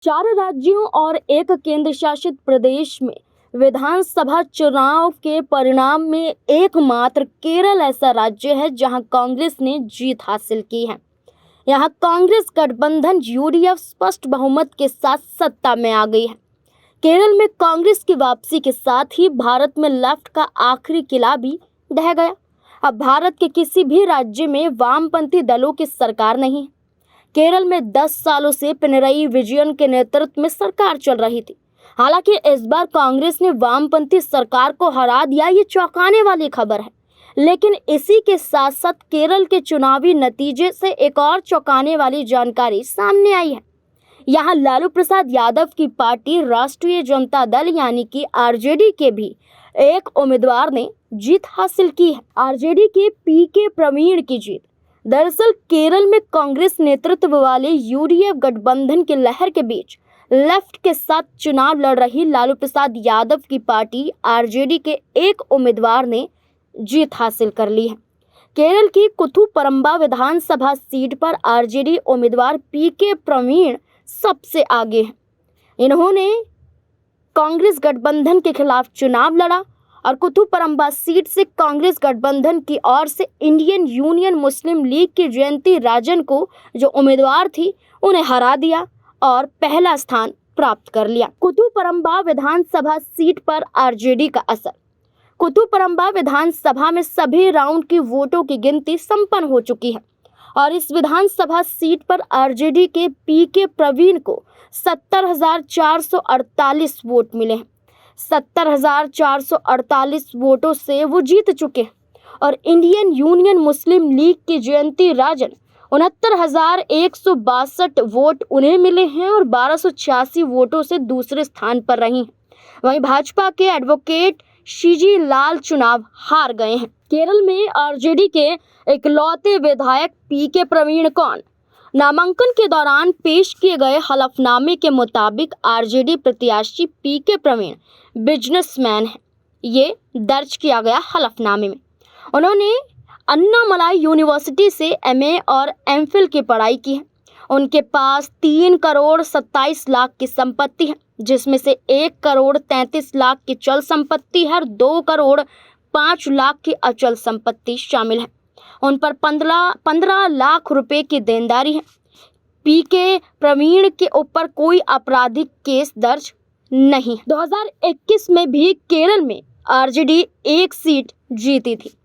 4 राज्यों और एक केंद्र शासित प्रदेश में विधानसभा चुनाव के परिणाम में एकमात्र केरल ऐसा राज्य है जहां कांग्रेस ने जीत हासिल की है। यहां कांग्रेस गठबंधन यूडीएफ स्पष्ट बहुमत के साथ सत्ता में आ गई है। केरल में कांग्रेस की वापसी के साथ ही भारत में लेफ्ट का आखिरी किला भी ढह गया। अब भारत के किसी भी राज्य में वामपंथी दलों की सरकार नहीं है। केरल में 10 सालों से पिनरई विजयन के नेतृत्व में सरकार चल रही थी। हालांकि इस बार कांग्रेस ने वामपंथी सरकार को हरा दिया, ये चौंकाने वाली खबर है। लेकिन इसी के साथ साथ केरल के चुनावी नतीजे से एक और चौंकाने वाली जानकारी सामने आई है। यहाँ लालू प्रसाद यादव की पार्टी राष्ट्रीय जनता दल यानी कि आरजेडी के भी एक उम्मीदवार ने जीत हासिल की है। आरजेडी के पीके प्रवीण की जीत। दरअसल केरल में कांग्रेस नेतृत्व वाले यूडीएफ गठबंधन की लहर के बीच लेफ्ट के साथ चुनाव लड़ रही लालू प्रसाद यादव की पार्टी आरजेडी के एक उम्मीदवार ने जीत हासिल कर ली है। केरल की कुथुपरंबा विधानसभा सीट पर आरजेडी उम्मीदवार पीके प्रवीण सबसे आगे हैं। इन्होंने कांग्रेस गठबंधन के खिलाफ चुनाव लड़ा और कुथुपरंबा सीट से कांग्रेस गठबंधन की ओर से इंडियन यूनियन मुस्लिम लीग की जयंती राजन को जो उम्मीदवार थी उन्हें हरा दिया और पहला स्थान प्राप्त कर लिया। कुथुपरंबा विधानसभा सीट पर आरजेडी का असर। कुथुपरंबा विधानसभा में सभी राउंड की वोटों की गिनती संपन्न हो चुकी है और इस विधानसभा सीट पर आरजेडी के पीके प्रवीण को 70,448 वोट मिले हैं। 70,448 वोटों से वो जीत चुके हैं और इंडियन यूनियन मुस्लिम लीग की जयंती राजन 69,162 वोट उन्हें मिले हैं और 1286 वोटों से दूसरे स्थान पर रही हैं। वहीं भाजपा के एडवोकेट शिजी लाल चुनाव हार गए हैं। केरल में आरजेडी के इकलौते विधायक पीके प्रवीण कौन? नामांकन के दौरान पेश किए गए हलफनामे के मुताबिक आरजेडी प्रत्याशी पीके प्रवीण बिजनेसमैन है। ये दर्ज किया गया हलफनामे में। उन्होंने अन्नामलाई यूनिवर्सिटी से एमए और एमफिल की पढ़ाई की है। उनके पास 3 करोड़ 27 लाख की संपत्ति है, जिसमें से 1 करोड़ 33 लाख की चल संपत्ति है और 2 करोड़ 5 लाख की अचल संपत्ति शामिल है। उन पर 15 लाख रुपए की देनदारी है। पीके प्रवीण के ऊपर कोई आपराधिक केस दर्ज नहीं। 2021 में भी केरल में आरजेडी एक सीट जीती थी।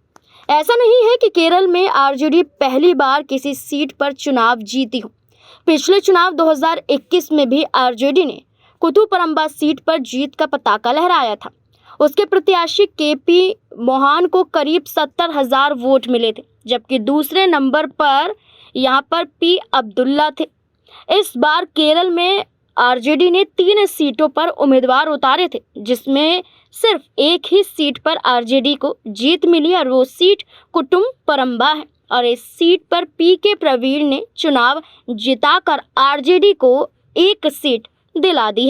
ऐसा नहीं है कि केरल में आरजेडी पहली बार किसी सीट पर चुनाव जीती हो। पिछले चुनाव 2021 में भी आरजेडी ने कुथुपरंबा सीट पर जीत का पताका लहराया था। उसके प्रत्याशी केपी मोहन को करीब 70,000 वोट मिले थे, जबकि दूसरे नंबर पर यहाँ पर पी अब्दुल्ला थे। इस बार केरल में आरजेडी ने 3 सीटों पर उम्मीदवार उतारे थे, जिसमें सिर्फ एक ही सीट पर आरजेडी को जीत मिली और वो सीट कुथुपरंबा है और इस सीट पर पीके प्रवीण ने चुनाव जिताकर आरजेडी को एक सीट दिला दी है।